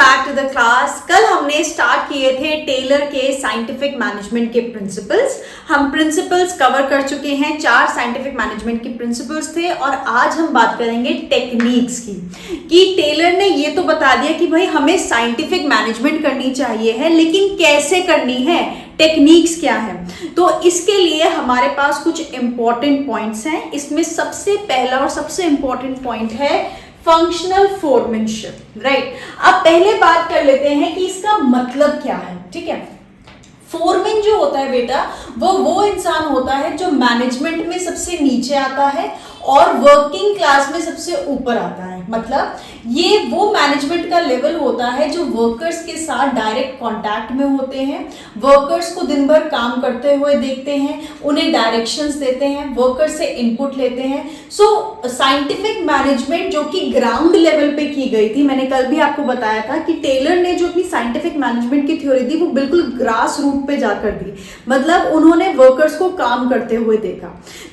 Back to the class. कल हमने start किए थे टेलर के साइंटिफिक मैनेजमेंट के प्रिंसिपल्स। हम प्रिंसिपल्स कवर कर चुके हैं, 4 साइंटिफिक मैनेजमेंट के प्रिंसिपल्स थे और आज हम बात करेंगे टेक्निक्स की। कि टेलर ने ये तो बता दिया कि भाई हमें साइंटिफिक मैनेजमेंट करनी चाहिए है, लेकिन कैसे करनी है, टेक्निक्स क्या है। तो इसके लिए हमारे पास कुछ इंपॉर्टेंट पॉइंट्स हैं। इसमें सबसे पहला और सबसे इंपॉर्टेंट पॉइंट है फंक्शनल फोरमैनशिप। राइट, अब पहले बात कर लेते हैं कि इसका मतलब क्या है। ठीक है, फोरमैन जो होता है बेटा, वो इंसान होता है जो मैनेजमेंट में सबसे नीचे आता है और वर्किंग क्लास में सबसे ऊपर आता है। मतलब ये वो मैनेजमेंट का लेवल होता है जो वर्कर्स के साथ डायरेक्ट कांटेक्ट में होते हैं, वर्कर्स को दिन भर काम करते हुए देखते हैं, उन्हें डायरेक्शंस देते हैं, वर्कर्स से इनपुट लेते हैं। सो साइंटिफिक मैनेजमेंट जो कि ग्राउंड लेवल पे की गई थी, मैंने कल भी आपको बताया था कि टेलर ने जो अपनी साइंटिफिक मैनेजमेंट की थ्योरी दी वो बिल्कुल ग्रास रूट पे जाकर दी। मतलब उन्होंने वर्कर्स को काम करते हुए देखा।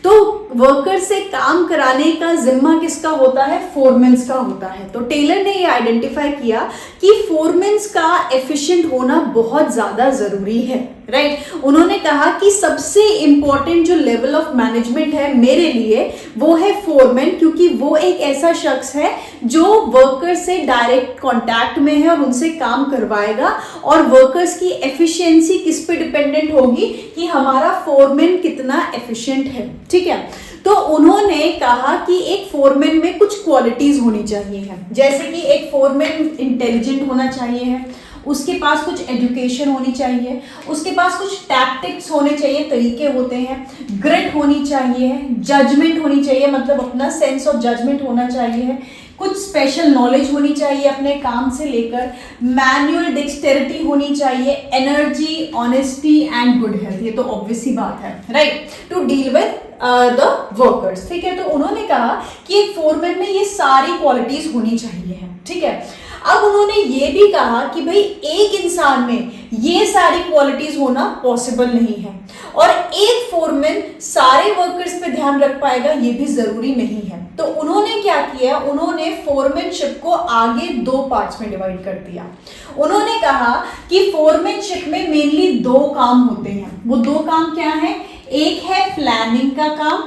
तो वर्कर्स से काम कराने का जिम्मा किसका होता है? फोरमैन्स का होता है। तो टेलर ने ये आइडेंटिफाई किया कि फोरमैन्स का एफिशिएंट होना बहुत ज्यादा जरूरी है। राइट, उन्होंने कहा कि सबसे इंपॉर्टेंट जो लेवल ऑफ मैनेजमेंट है मेरे लिए वो है फोरमैन, क्योंकि वो एक ऐसा शख्स है जो वर्कर्स से डायरेक्ट कांटेक्ट में है और उनसे काम करवाएगा। और वर्कर्स की एफिशिएंसी किस पे डिपेंडेंट होगी कि हमारा फोरमैन कितना एफिशिएंट है। ठीक है, तो उन्होंने कहा कि एक फोरमैन में कुछ क्वालिटीज होनी चाहिए है, जैसे कि एक फोरमैन इंटेलिजेंट होना चाहिए है, उसके पास कुछ एजुकेशन होनी चाहिए, उसके पास कुछ टैक्टिक्स होने चाहिए, तरीके होते हैं, ग्रिट होनी चाहिए, जजमेंट होनी चाहिए, मतलब अपना सेंस ऑफ जजमेंट होना चाहिए, कुछ स्पेशल नॉलेज होनी चाहिए अपने काम से लेकर, मैनुअल डेक्सटेरिटी होनी चाहिए, energy, honesty and good health. ये तो ऑब्वियस ही बात है, right, to deal with the workers. ठीक है, तो उन्होंने कहा कि एक फोरमैन में ये सारी क्वालिटीज होनी चाहिए। ठीक है, अब उन्होंने ये भी कहा कि भाई एक इंसान में ये सारी क्वालिटीज होना पॉसिबल नहीं है और एक फोरमैन सारे वर्कर्स पे ध्यान रख पाएगा ये भी जरूरी नहीं है। तो उन्होंने क्या किया, उन्होंने फोरमैनशिप को आगे 2 पार्ट्स में डिवाइड कर दिया। उन्होंने कहा कि फोरमैनशिप में मेनली 2 काम होते हैं। वो 2 काम क्या है? एक है प्लानिंग का काम,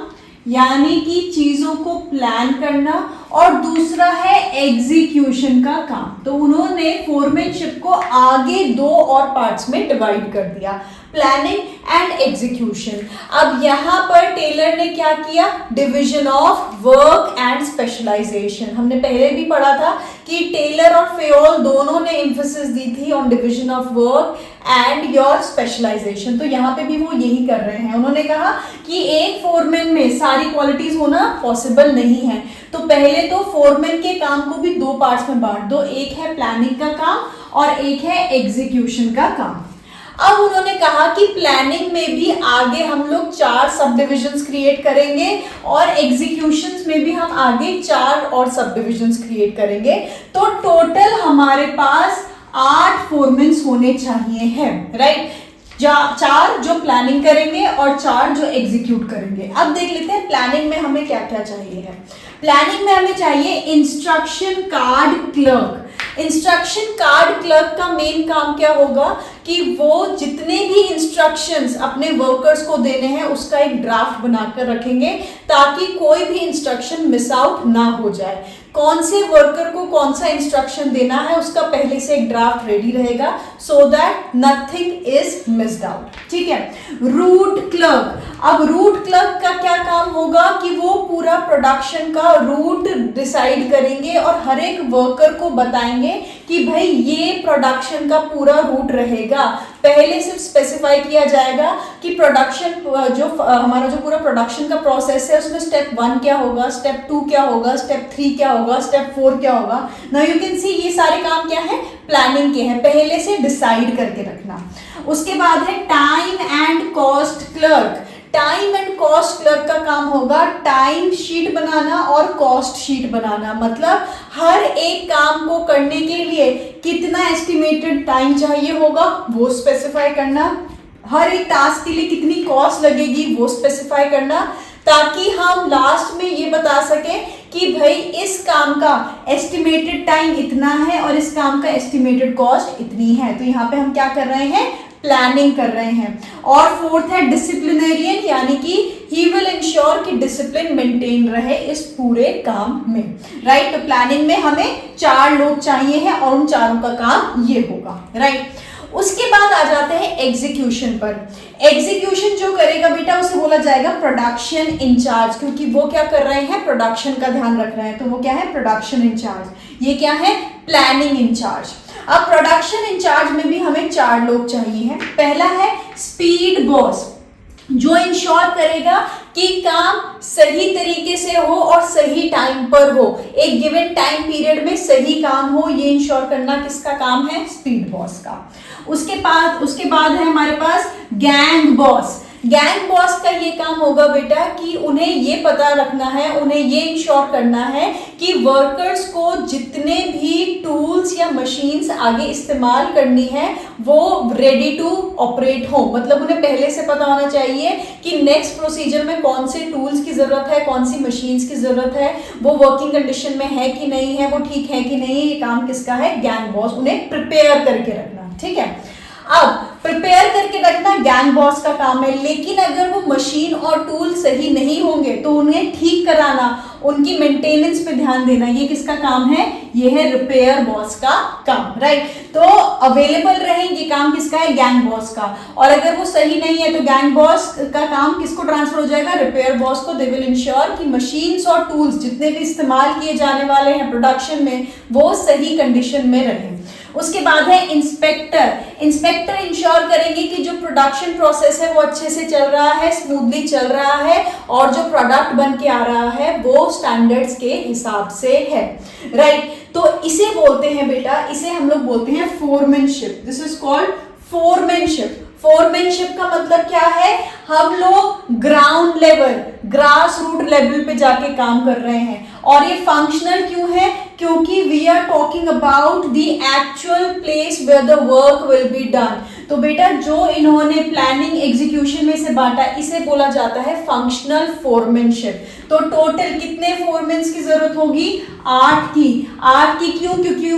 यानी कि चीजों को प्लान करना, और दूसरा है एग्जीक्यूशन का काम। तो उन्होंने फोरमैनशिप को आगे 2 और पार्ट्स में डिवाइड कर दिया, प्लानिंग एंड एग्जीक्यूशन। अब यहां पर टेलर ने क्या किया? Division of work and specialisation. हमने पहले भी पढ़ा था कि टेलर और फेयोल दोनों ने एम्फेसिस दी थी on division of work and your specialisation. तो यहाँ पे भी वो यही कर रहे हैं। उन्होंने कहा कि एक फोरमैन में सारी क्वालिटीज होना पॉसिबल नहीं है, तो पहले तो फोरमैन के काम को भी 2 पार्ट्स में बांट दो, एक है प्लानिंग का काम और एक है एग्जीक्यूशन का काम। अब उन्होंने कहा कि प्लानिंग में भी आगे हम लोग 4 सब डिविजन्स क्रिएट करेंगे और एग्जीक्यूशंस में भी हम आगे 4 और सब डिविजन्स क्रिएट करेंगे। तो टोटल हमारे पास 8 फोरमैन्स होने चाहिए हैं। राइट, 4 जो प्लानिंग करेंगे और 4 जो एग्जीक्यूट करेंगे। अब देख लेते हैं प्लानिंग में हमें क्या क्या चाहिए है। प्लानिंग में हमें चाहिए instruction card clerk. Instruction card clerk का मेन काम क्या होगा कि वो जितने भी इंस्ट्रक्शंस अपने वर्कर्स को देने हैं उसका एक ड्राफ्ट बनाकर रखेंगे ताकि कोई भी इंस्ट्रक्शन मिस आउट ना हो जाए। कौन से वर्कर को कौन सा इंस्ट्रक्शन देना है उसका पहले से एक ड्राफ्ट रेडी रहेगा, so that nothing is missed out. ठीक है, रूट क्लर्क। अब रूट क्लर्क का क्या काम होगा कि वो पूरा प्रोडक्शन का रूट डिसाइड करेंगे और हर एक वर्कर को बताएंगे कि भाई ये प्रोडक्शन का पूरा रूट रहेगा। पहले सिर्फ स्पेसिफाई किया जाएगा कि प्रोडक्शन जो हमारा जो पूरा प्रोडक्शन का प्रोसेस है उसमें स्टेप 1 क्या होगा, स्टेप 2 क्या होगा, स्टेप 3 क्या होगा, स्टेप 4 क्या होगा। नाउ यू कैन सी ये सारे काम क्या है? प्लानिंग के हैं, पहले से डिसाइड करके रखना। उसके बाद है time and cost clerk. Time and cost clerk का काम होगा टाइम शीट बनाना और कॉस्ट शीट बनाना। मतलब हर एक काम को करने के लिए कितना एस्टिमेटेड टाइम चाहिए होगा वो स्पेसिफाई करना, हर एक टास्क के लिए कितनी कॉस्ट लगेगी वो स्पेसिफाई करना, ताकि हम लास्ट में ये बता सकें कि भाई इस काम का एस्टिमेटेड टाइम इतना है और इस काम का एस्टिमेटेड कॉस्ट इतनी है। तो यहाँ पे हम क्या कर रहे हैं, प्लानिंग कर रहे हैं। और फोर्थ है डिसिप्लिनरियन, यानी कि ही विल इंश्योर कि डिसिप्लिन मेंटेन रहे इस पूरे काम में, राइट। तो प्लानिंग में हमें 4 लोग चाहिए हैं और उन चारों का काम ये होगा, राइट। उसके बाद आ जाते हैं एग्जीक्यूशन पर। एग्जीक्यूशन जो करेगा बेटा उसे बोला जाएगा प्रोडक्शन इंचार्ज, क्योंकि वो क्या कर रहे हैं, प्रोडक्शन का ध्यान रख रहे हैं। तो वो क्या है, प्रोडक्शन इंचार्ज। ये क्या है, प्लानिंग इंचार्ज। अब प्रोडक्शन इंचार्ज में भी हमें 4 लोग चाहिए हैं। पहला है स्पीड बॉस, जो इंश्योर करेगा कि काम सही तरीके से हो और सही टाइम पर हो, एक गिवन टाइम पीरियड में सही काम हो, ये इंश्योर करना किसका काम है, स्पीड बॉस का। उसके बाद है हमारे पास गैंग बॉस। गैंग बॉस का ये काम होगा बेटा कि उन्हें ये पता रखना है, उन्हें ये इंश्योर करना है कि वर्कर्स को जितने भी टूल्स या मशीन्स आगे इस्तेमाल करनी है वो रेडी टू ऑपरेट हो। मतलब उन्हें पहले से पता होना चाहिए कि नेक्स्ट प्रोसीजर में कौन से टूल्स की जरूरत है, कौन सी मशीन्स की जरूरत है, वो वर्किंग कंडीशन में है कि नहीं है, वो ठीक है कि नहीं। ये काम किसका है, गैंग बॉस। उन्हें प्रिपेयर करके रखना, ठीक है। अब प्रिपेयर करके रखना गैंग बॉस का काम है, लेकिन अगर वो मशीन और टूल सही नहीं होंगे तो उन्हें ठीक कराना, उनकी मेंटेनेंस पे ध्यान देना, ये किसका काम है, ये है रिपेयर बॉस का काम, राइट। तो अवेलेबल रहे ये काम किसका है, गैंग बॉस का। और अगर वो सही नहीं है तो गैंग बॉस का काम किसको ट्रांसफर हो जाएगा, रिपेयर बॉस को। दे विल इंश्योर कि मशीन्स और टूल्स जितने भी इस्तेमाल किए जाने वाले हैं प्रोडक्शन में वो सही कंडीशन में रहें। उसके बाद है इंस्पेक्टर। इंस्पेक्टर इंश्योर करेंगे कि जो प्रोडक्शन प्रोसेस है वो अच्छे से चल रहा है, स्मूथली चल रहा है और जो प्रोडक्ट बन के आ रहा है वो स्टैंडर्ड्स के हिसाब से है, राइट। तो इसे बोलते हैं बेटा, इसे हम लोग बोलते हैं foremanship. This is called foremanship. Foremanship का मतलब क्या है, हम लोग ground level, grass root level पे जाके काम कर रहे हैं। और ये फंक्शनल क्यों है, क्योंकि we are talking about the actual place where the work will be done. तो बेटा जो इन्होंने प्लानिंग एग्जीक्यूशन में से बांटा, इसे बोला जाता है फंक्शनल फोरमैनशिप। तो टोटल कितने फोरमैन्स की जरूरत होगी, 8 की। 8 की क्यों, क्योंकि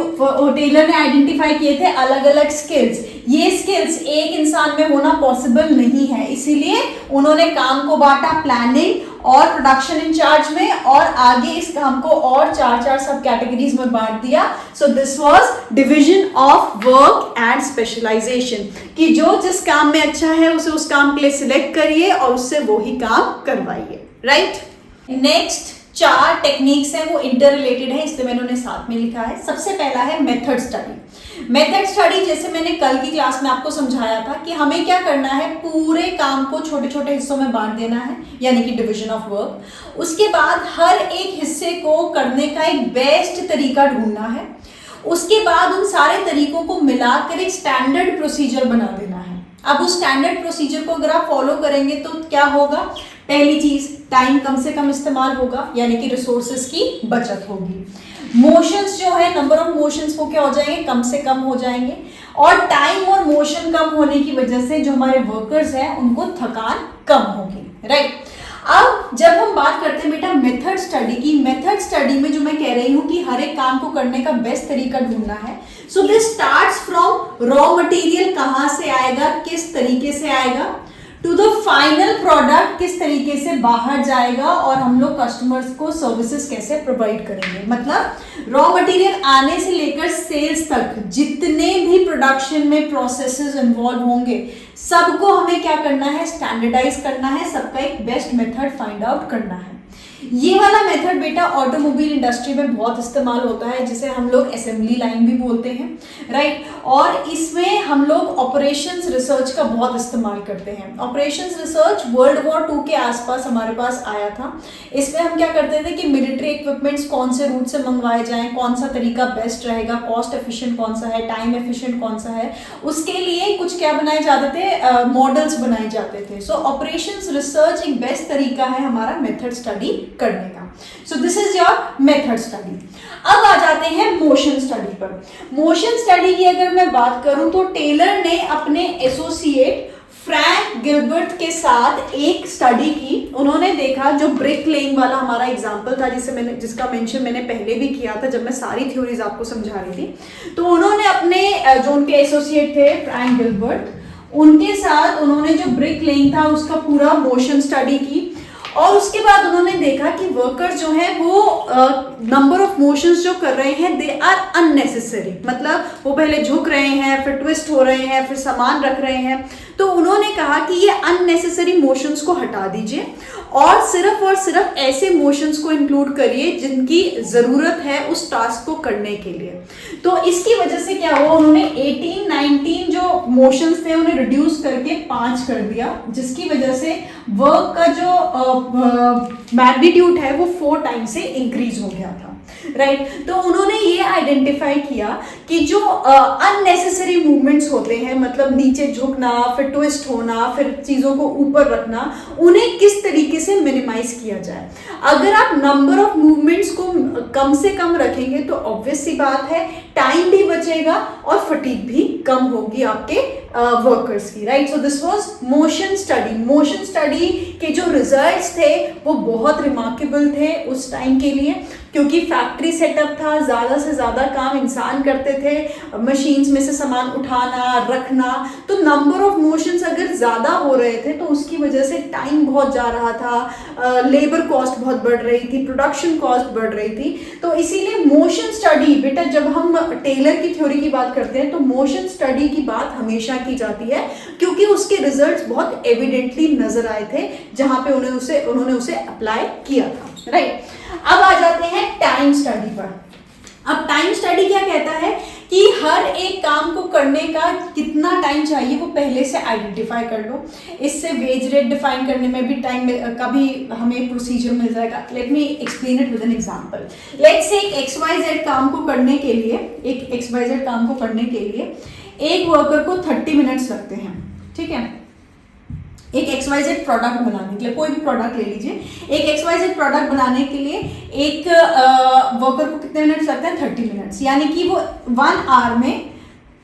टेलर ने आइडेंटिफाई किए थे अलग अलग स्किल्स। ये स्किल्स एक इंसान में होना पॉसिबल नहीं है, इसीलिए उन्होंने काम को बांटा प्लानिंग और प्रोडक्शन इंचार्ज में, और आगे इस काम को और 4 सब कैटेगरीज में बांट दिया। So this was division of work and specialisation, कि जो जिस काम में अच्छा है उसे उस काम के लिए सिलेक्ट करिए और उससे वो ही काम करवाइए, राइट। नेक्स्ट 4 टेक्निक्स हैं, वो इंटर रिलेटेड है, इसलिए मैंने उन्हें साथ में लिखा है। सबसे पहला है मेथड स्टडी। मेथड स्टडी जैसे मैंने कल की क्लास में आपको समझाया था कि हमें क्या करना है, पूरे काम को छोटे छोटे हिस्सों में बांट देना है, यानी कि डिवीजन ऑफ वर्क। उसके बाद हर एक हिस्से को करने का एक बेस्ट तरीका ढूंढना है। उसके बाद उन सारे तरीकों को मिलाकर एक स्टैंडर्ड प्रोसीजर बना देना है। अब उस स्टैंडर्ड प्रोसीजर को अगर आप फॉलो करेंगे तो क्या होगा, पहली चीज टाइम कम से कम इस्तेमाल होगा, यानी कि रिसोर्सेज की बचत होगी। मोशंस जो है, नंबर ऑफ मोशंस वो क्या हो जाएंगे, कम से कम हो जाएंगे। और टाइम और मोशन कम होने की वजह से जो हमारे वर्कर्स हैं उनको थकान कम होगी, राइट। अब जब हम बात करते हैं बेटा मेथड स्टडी की, मेथड स्टडी में जो मैं कह रही हूँ कि हर एक काम को करने का बेस्ट तरीका ढूंढना है। So this starts from raw material, कहाँ से आएगा, किस तरीके से आएगा, टू द फाइनल प्रोडक्ट, किस तरीके से बाहर जाएगा, और हम लोग कस्टमर्स को सर्विसेज कैसे प्रोवाइड करेंगे। मतलब रॉ मटेरियल आने से लेकर सेल्स तक जितने भी प्रोडक्शन में प्रोसेसेस इन्वॉल्व होंगे सबको हमें क्या करना है, स्टैंडर्डाइज करना है, सबका एक बेस्ट मेथड फाइंड आउट करना है। ये वाला मेथड बेटा ऑटोमोबाइल इंडस्ट्री में बहुत इस्तेमाल होता है, जिसे हम लोग असेंबली लाइन भी बोलते हैं, राइट। और इसमें हम लोग ऑपरेशंस रिसर्च का बहुत इस्तेमाल करते हैं। ऑपरेशंस रिसर्च वर्ल्ड वॉर 2 के आसपास हमारे पास आया था। इसमें हम क्या करते थे कि मिलिट्री इक्विपमेंट्स कौन से रूट से मंगवाए जाएं, कौन सा तरीका बेस्ट रहेगा, कॉस्ट एफिशिएंट कौन सा है, टाइम एफिशिएंट कौन सा है, उसके लिए कुछ क्या बनाए जाते थे, मॉडल्स बनाए जाते थे। सो ऑपरेशंस रिसर्च एक बेस्ट तरीका है हमारा मेथड स्टडी करने का। So this is your method study. अब आ जाते हैं मोशन स्टडी पर। मोशन स्टडी की अगर मैं बात करूं तो टेलर ने अपने एसोसिएट फ्रैंक गिलबर्ट के साथ एक स्टडी की। उन्होंने देखा, जो ब्रिक लेइंग वाला हमारा एग्जांपल था जिसका मेंशन मैंने पहले भी किया था जब मैं सारी थ्योरीज आपको समझा रही थी, तो उन्होंने अपने जो उनके एसोसिएट थे फ्रैंक गिलबर्ट, उनके साथ उन्होंने जो ब्रिक लेइंग था उसका पूरा मोशन स्टडी की, और उसके बाद उन्होंने देखा कि वर्कर्स जो हैं वो नंबर ऑफ मोशंस जो कर रहे हैं दे आर अननेसेसरी, मतलब वो पहले झुक रहे हैं, फिर ट्विस्ट हो रहे हैं, फिर सामान रख रहे हैं। तो उन्होंने कहा कि ये अननेसेसरी मोशंस को हटा दीजिए और सिर्फ ऐसे मोशंस को इंक्लूड करिए जिनकी जरूरत है उस टास्क को करने के लिए। तो इसकी वजह से क्या हुआ, उन्होंने 18-19 जो मोशंस थे उन्हें रिड्यूस करके 5 कर दिया, जिसकी वजह से वर्क का जो मैग्नीट्यूड है वो 4 टाइम्स से इंक्रीज हो गया था, राइट। तो उन्होंने ये आइडेंटिफाई किया कि जो अननेसेसरी मूवमेंट्स होते हैं, मतलब नीचे झुकना, फिर ट्विस्ट होना, फिर चीज़ों को ऊपर रखना, उन्हें किस तरीके से मिनिमाइज किया जाए। अगर आप नंबर ऑफ मूवमेंट्स को कम से कम रखेंगे तो ऑब्वियस सी बात है टाइम भी बचेगा और फटीग भी कम होगी आपके वर्कर्स की, right. So this was motion study. Motion study के जो रिजल्ट्स थे वो बहुत रिमार्केबल थे उस टाइम के लिए, क्योंकि फैक्ट्री सेटअप था, ज़्यादा से ज़्यादा काम इंसान करते थे, मशीन्स में से सामान उठाना, रखना। तो नंबर ऑफ मोशंस अगर ज़्यादा हो रहे थे तो उसकी वजह से टाइम बहुत जा रहा था, लेबर कॉस्ट बहुत बढ़ रही थी, प्रोडक्शन कॉस्ट बढ़ रही थी। तो इसीलिए मोशन स्टडी, बेटा जब हम टेलर की थ्योरी की बात करते हैं तो मोशन स्टडी की बात हमेशा की जाती है, क्योंकि उसके रिजल्ट्स बहुत एविडेंटली नजर आए थे जहां पे उन्होंने उसे अप्लाई किया था, राइट। अब आ जाते हैं टाइम स्टडी पर। अब टाइम स्टडी क्या कहता है कि हर एक काम को करने का कितना टाइम चाहिए वो पहले से आइडेंटिफाई कर लो। इससे वेज रेट डिफाइन करने में भी टाइम का भी हमें प्रोसीजर मिल जाएगा। Let me explain it with an example. Let's say एक XYZ काम को करने के लिए एक वर्कर को 30 मिनट्स लगते हैं, ठीक है। एक XYZ प्रोडक्ट बनाने के लिए, कोई भी प्रोडक्ट ले लीजिए, एक XYZ प्रोडक्ट बनाने के लिए एक वर्कर को कितने मिनट्स लगते हैं, 30 मिनट्स। यानी कि वो 1 आवर में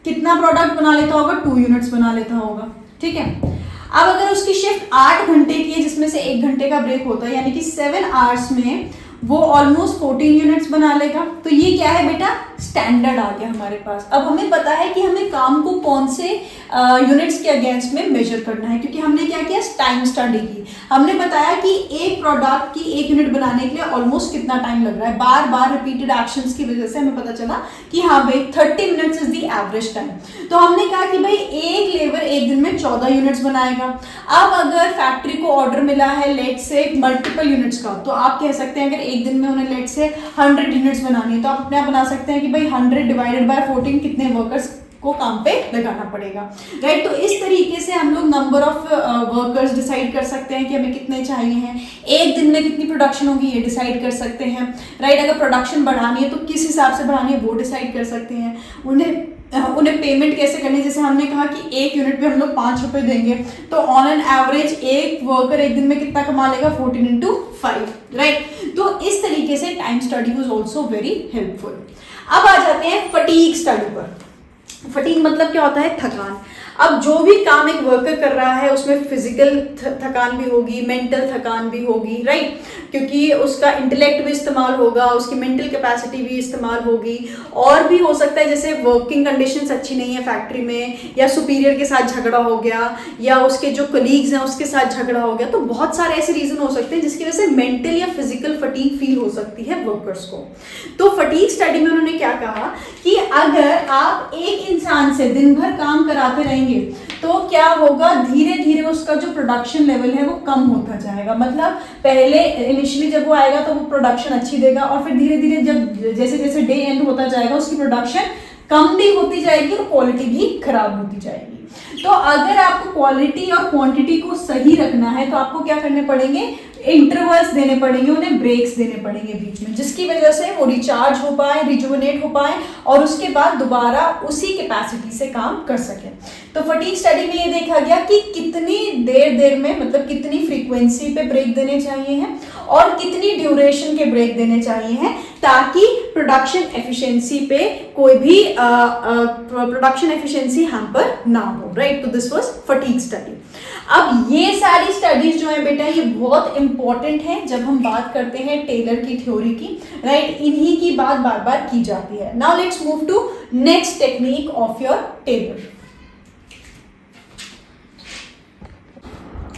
कितना प्रोडक्ट बना लेता होगा, 2 यूनिट्स बना लेता होगा, ठीक है। अब अगर उसकी शिफ्ट 8 घंटे की है जिसमें से 1 घंटे का ब्रेक होता है, यानी कि 7 आवर्स में वो ऑलमोस्ट 14 यूनिट्स बना लेगा। तो ये क्या है बेटा, स्टैंडर्ड आ गया हमारे पास। अब हमें पता है कि हमें काम को कौन से यूनिट्स के अगेंस्ट में मेजर करना है, क्योंकि हमने क्या किया, टाइम स्टडी की। हमने बताया कि एक प्रोडक्ट की 1 यूनिट बनाने के लिए ऑलमोस्ट कितना टाइम लग रहा है। बार बार रिपीटेड एक्शंस की वजह से हमें पता चला कि हाँ भाई 30 minutes is the average time. तो हमने कहा कि भाई एक लेबर एक दिन में 14 यूनिट्स बनाएगा। अब अगर फैक्ट्री को ऑर्डर मिला है लेट से मल्टीपल यूनिट्स का, तो आप कह सकते हैं अगर एक दिन में उन्हें लेट से 100 यूनिट्स बनानी है तो आप अपने आप बना सकते हैं कि भाई 100 डिवाइडेड बाय 14 कितने वर्कर्स को काम पे लगाना पड़ेगा, राइट। तो इस तरीके से हम लोग नंबर ऑफ वर्कर्स डिसाइड कर सकते हैं कि हमें कितने चाहिए हैं, एक दिन में कितनी प्रोडक्शन होगी ये डिसाइड कर सकते हैं, राइट। अगर प्रोडक्शन बढ़ानी है तो किस हिसाब से बढ़ानी है वो डिसाइड कर सकते हैं। उन्हें पेमेंट कैसे करनी है, जैसे हमने कहा कि 1 यूनिट पे हम लोग 5 रुपए देंगे, तो ऑन एन एवरेज एक वर्कर एक दिन में कितना कमा लेगा, 14 into 5, राइट। तो इस तरीके से time study was also very helpful. अब आ जाते हैं फटीग स्टडी पर। फटीग मतलब क्या होता है, थकान। अब जो भी काम एक वर्कर कर रहा है उसमें फिजिकल थकान भी होगी, मेंटल थकान भी होगी, राइट, क्योंकि उसका इंटेलेक्ट भी इस्तेमाल होगा, उसकी मेंटल कैपेसिटी भी इस्तेमाल होगी। और भी हो सकता है जैसे वर्किंग कंडीशंस अच्छी नहीं है फैक्ट्री में, या सुपीरियर के साथ झगड़ा हो गया, या उसके जो कलीग्स हैं उसके साथ झगड़ा हो गया। तो बहुत सारे ऐसे रीजन हो सकते हैं जिसकी वजह से मेंटल या फिजिकल फटीग फील हो सकती है वर्कर्स को। तो फटीग स्टडी में उन्होंने क्या कहा कि अगर आप एक इंसान से दिन भर काम कराते रहेंगे तो क्या होगा, धीरे धीरे उसका जो प्रोडक्शन लेवल है वो कम होता जाएगा। मतलब पहले इनिशियली जब वो आएगा तो वो प्रोडक्शन अच्छी देगा, और फिर धीरे धीरे जब जैसे जैसे डे एंड होता जाएगा उसकी प्रोडक्शन कम भी होती जाएगी और क्वालिटी भी खराब होती जाएगी। तो अगर आपको क्वालिटी और क्वांटिटी को सही रखना है तो आपको क्या करने पड़ेंगे, इंटरवल्स देने पड़ेंगे, उन्हें ब्रेक्स देने पड़ेंगे बीच में, जिसकी वजह से वो रिचार्ज हो पाए, रिजुविनेट हो पाए और उसके बाद दोबारा उसी कैपेसिटी से काम कर सके। तो फटीग स्टडी में ये देखा गया कि कितनी देर में, मतलब कितनी फ्रीक्वेंसी पे ब्रेक देने चाहिए हैं और कितनी ड्यूरेशन के ब्रेक देने चाहिए हैं, ताकि प्रोडक्शन एफिशिएंसी पे कोई भी प्रोडक्शन एफिशिएंसी हैम्पर ना हो, राइट। तो दिस वाज फटीग स्टडी। अब ये सारी स्टडीज जो है बेटा ये बहुत इंपॉर्टेंट है जब हम बात करते हैं टेलर की थ्योरी की, राइट। इन्हीं की बात बार बार की जाती है। Now let's move to next technique of your Taylor.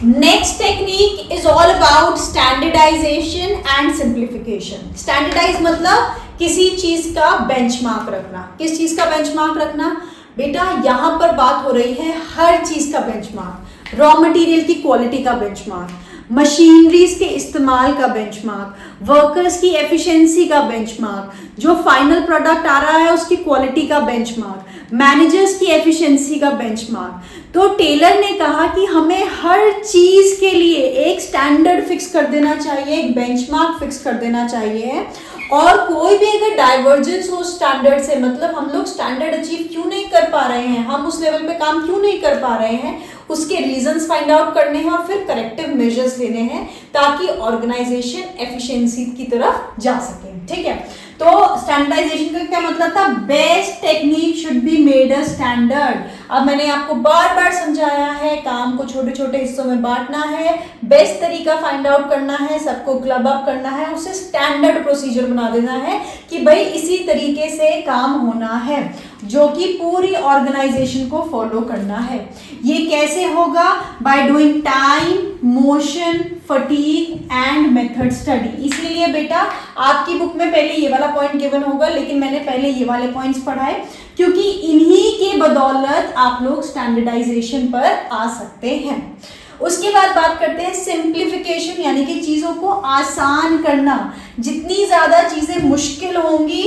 Next technique is all about standardisation and simplification. Standardise मतलब किसी चीज का बेंचमार्क रखना। किस चीज का बेंचमार्क रखना बेटा? यहां पर बात हो रही है हर चीज का बेंचमार्क। रॉ मटेरियल की क्वालिटी का बेंचमार्क, मशीनरीज के इस्तेमाल का बेंचमार्क, वर्कर्स की एफिशिएंसी का बेंचमार्क, जो फाइनल प्रोडक्ट आ रहा है उसकी क्वालिटी का बेंचमार्क, मैनेजर्स की एफिशिएंसी का बेंचमार्क। तो टेलर ने कहा कि हमें हर चीज के लिए एक स्टैंडर्ड फिक्स कर देना चाहिए, एक बेंचमार्क फिक्स कर देना चाहिए। और कोई भी अगर डाइवर्जेंस हो स्टैंडर्ड से, मतलब हम लोग स्टैंडर्ड अचीव क्यों नहीं कर पा रहे हैं, हम उस लेवल पे काम क्यों नहीं कर पा रहे हैं, उसके रीजंस फाइंड आउट करने हैं और फिर करेक्टिव मेजर्स लेने हैं ताकि ऑर्गेनाइजेशन एफिशिएंसी की तरफ जा सके, ठीक है। तो स्टैंडर्डाइजेशन का क्या मतलब था? Best technique should be made a standard. अब मैंने आपको बार बार समझाया है, काम को छोटे छोटे हिस्सों में बांटना है, बेस्ट तरीका फाइंड आउट करना है, सबको क्लब अप करना है, उसे स्टैंडर्ड प्रोसीजर बना देना है कि भाई इसी तरीके से काम होना है, जो कि पूरी ऑर्गेनाइजेशन को फॉलो करना है। ये कैसे होगा? By doing time, motion, fatigue and method study. इसलिए बेटा आपकी बुक में पहले ये वाला पॉइंट गिवन होगा, लेकिन मैंने पहले ये वाले पॉइंट्स पढ़ाए क्योंकि इन्हीं के बदौलत आप लोग स्टैंडर्डाइजेशन पर आ सकते हैं। उसके बाद बात करते हैं सिंप्लीफिकेशन, यानी कि चीजों को आसान करना। जितनी ज्यादा चीजें मुश्किल होंगी,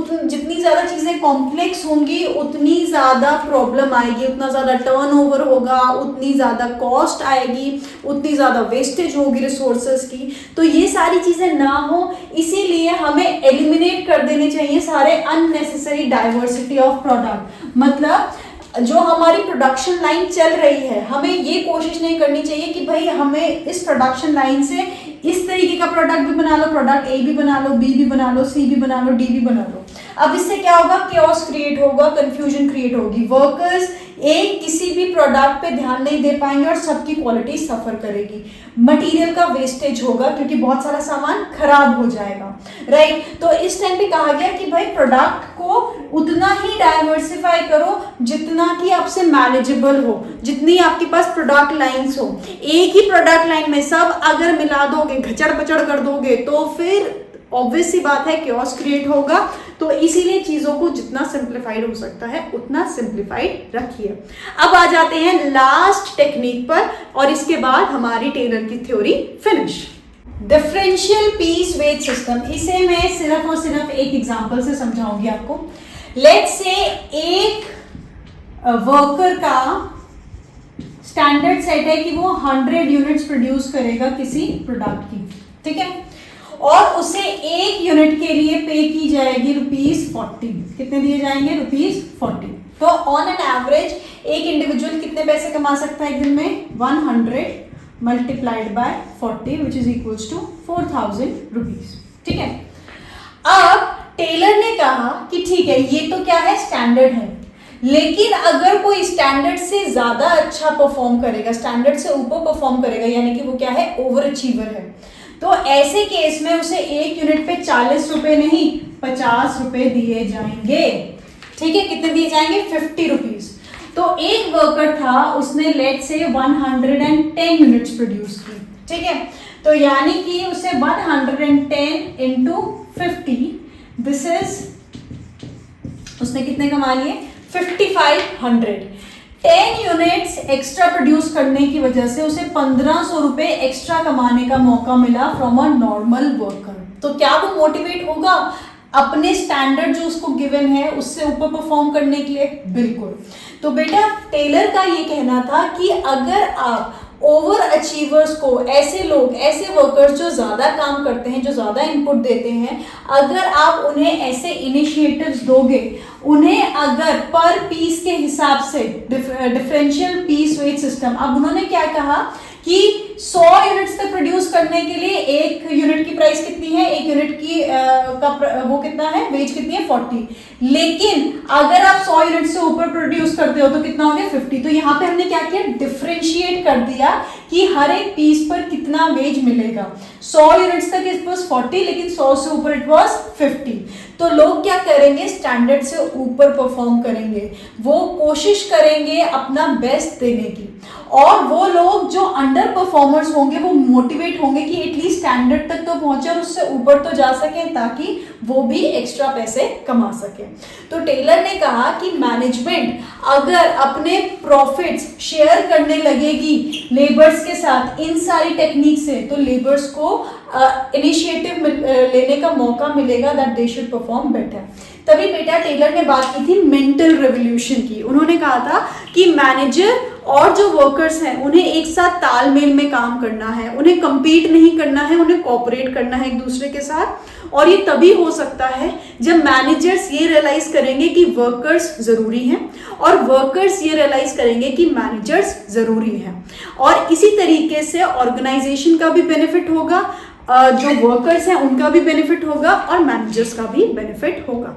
जितनी ज्यादा चीजें कॉम्प्लेक्स होंगी, उतनी ज्यादा प्रॉब्लम आएगी, उतना ज्यादा टर्नओवर होगा, उतनी ज्यादा कॉस्ट आएगी, उतनी ज्यादा वेस्टेज होगी रिसोर्सेज की। तो ये सारी चीजें ना हो, इसीलिए हमें एलिमिनेट कर देने चाहिए सारे अननेसेसरी डाइवर्सिटी ऑफ प्रोडक्ट। मतलब जो हमारी प्रोडक्शन लाइन चल रही है, हमें ये कोशिश नहीं करनी चाहिए कि भाई हमें इस प्रोडक्शन लाइन से इस तरीके का प्रोडक्ट भी बना लो, प्रोडक्ट ए भी बना लो, बी भी बना लो, सी भी बना लो, डी भी बना लो। अब इससे क्या होगा? केओस क्रिएट होगा, कंफ्यूजन क्रिएट होगी, वर्कर्स एक किसी भी प्रोडक्ट पे ध्यान नहीं दे पाएंगे और सबकी क्वालिटी सफर करेगी, मटेरियल का वेस्टेज होगा क्योंकि बहुत सारा सामान खराब हो जाएगा, राइट। तो इस टाइम पे कहा गया कि भाई प्रोडक्ट को उतना ही डाइवर्सिफाई करो जितना कि आपसे मैनेजेबल हो, जितनी आपके पास प्रोडक्ट लाइंस हो। एक ही प्रोडक्ट लाइन में सब अगर मिला दोगे, घचड़ पचड़ कर दोगे, तो फिर ऑब्वियस सी बात है केओस क्रिएट होगा। तो इसीलिए चीजों को जितना सिंप्लीफाइड हो सकता है उतना सिंप्लीफाइड रखिए। अब आ जाते हैं लास्ट टेक्निक पर और इसके बाद हमारी टेलर की theory finish. Differential piece rate system, इसे मैं सिर्फ और सिर्फ एक एग्जांपल से समझाऊंगी आपको। लेट्स से एक वर्कर का स्टैंडर्ड सेट है कि वो 100 यूनिट्स प्रोड्यूस करेगा किसी प्रोडक्ट की, ठीक है, और उसे एक यूनिट के लिए पे की जाएगी ₹40। कितने दिए जाएंगे? ₹40। तो ऑन एन एवरेज एक इंडिविजुअल कितने पैसे कमा सकता है एक दिन में? 100 multiplied by 40 which is equals to 4000 rupees, ठीक है। अब टेलर ने कहा कि ठीक है, ये तो क्या है, स्टैंडर्ड है, लेकिन अगर कोई स्टैंडर्ड से ज्यादा अच्छा परफॉर्म करेगा, स्टैंडर्ड से ऊपर परफॉर्म करेगा, यानी कि वो क्या है, ओवर अचीवर है, तो ऐसे केस में उसे एक यूनिट पे 40 रुपए नहीं 50 रुपए दिए जाएंगे, ठीक है। कितने दिए जाएंगे? 50 रुपीज। तो एक वर्कर था, उसने लेट से 110 यूनिट्स प्रोड्यूस की, ठीक है, तो यानी कि उसे 110 इंटू 50, दिस इज, उसने कितने कमा लिए? 5500। 10 यूनिट्स एक्स्ट्रा प्रोड्यूस करने की वजह से उसे 1500 रुपए एक्स्ट्रा कमाने का मौका मिला फ्रॉम अ नॉर्मल वर्कर। तो क्या वो मोटिवेट होगा अपने स्टैंडर्ड जो उसको गिवन है उससे ऊपर परफॉर्म करने के लिए? बिल्कुल। तो बेटा टेलर का ये कहना था कि अगर आप ओवर अचीवर्स को, ऐसे लोग, ऐसे वर्कर्स जो ज्यादा काम करते हैं, जो ज्यादा इनपुट देते हैं, अगर आप उन्हें ऐसे इनिशिएटिव्स दोगे, उन्हें अगर पर पीस के हिसाब से डिफरेंशियल पीस वेट सिस्टम, अब उन्होंने क्या कहा कि 100 यूनिट्स तक प्रोड्यूस करने के लिए एक यूनिट की प्राइस कितनी है, एक यूनिट की वो कितना है, वेज कितनी है 40, लेकिन अगर आप 100 यूनिट से ऊपर प्रोड्यूस करते हो तो कितना हो गया 50। तो यहाँ पे हमने क्या किया, डिफरेंशिएट कर दिया कि हर एक पीस पर कितना वेज मिलेगा। 100 यूनिट्स तक इट वाज 40, लेकिन 100 से ऊपर इट वाज 50। तो लोग क्या करेंगे, स्टैंडर्ड से ऊपर परफॉर्म करेंगे, वो कोशिश करेंगे अपना बेस्ट देने की, और वो लोग जो अंडर परफॉर्मर्स होंगे वो मोटिवेट होंगे कि एटलीस्ट स्टैंडर्ड तक तो पहुंचे और उससे ऊपर तो जा सके, ताकि वो भी एक्स्ट्रा पैसे कमा सके। तो टेलर ने कहा कि मैनेजमेंट अगर अपने प्रॉफिट्स शेयर करने लगेगी लेबर्स के साथ इन सारी टेक्निक से, तो लेबर्स को इनिशिएटिव लेने का मौका मिलेगा that they should perform better. तभी बेटा टेलर ने बात की थी मेंटल रेवोल्यूशन की। उन्होंने कहा था कि मैनेजर और जो वर्कर्स हैं उन्हें एक साथ तालमेल में काम करना है, उन्हें compete नहीं करना है, उन्हें कोऑपरेट करना है एक दूसरे के साथ। और ये तभी हो सकता है जब मैनेजर्स ये रियलाइज करेंगे कि वर्कर्स जरूरी हैं, और वर्कर्स ये रियलाइज करेंगे कि मैनेजर्स जरूरी हैं, और इसी तरीके से ऑर्गेनाइजेशन का भी बेनिफिट होगा, जो वर्कर्स हैं उनका भी बेनिफिट होगा, और मैनेजर्स का भी बेनिफिट होगा,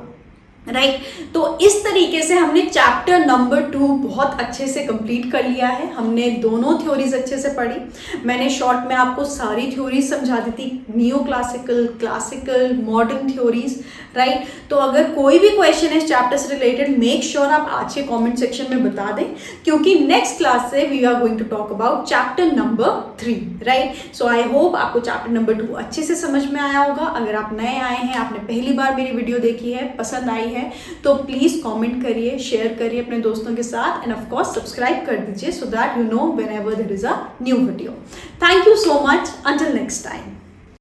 राइट। तो इस तरीके से हमने चैप्टर नंबर 2 बहुत अच्छे से कंप्लीट कर लिया है। हमने दोनों थ्योरीज अच्छे से पढ़ी, मैंने शॉर्ट में आपको सारी थ्योरीज समझा दी थी, neo classical, classical, modern theories, right. तो अगर कोई भी क्वेश्चन है इस चैप्टर से रिलेटेड, मेक श्योर आप आज के कमेंट सेक्शन में बता दें, क्योंकि नेक्स्ट क्लास से we are going to talk about chapter number 3, right. So I hope आपको चैप्टर नंबर 2 अच्छे से समझ में आया होगा। अगर आप नए आए हैं, आपने पहली बार मेरी वीडियो देखी है, पसंद आई है, तो प्लीज कमेंट करिए, शेयर करिए अपने दोस्तों के साथ, एंड ऑफ कोर्स सब्सक्राइब कर दीजिए so that you know whenever there is a new video. Thank you so much, until next time.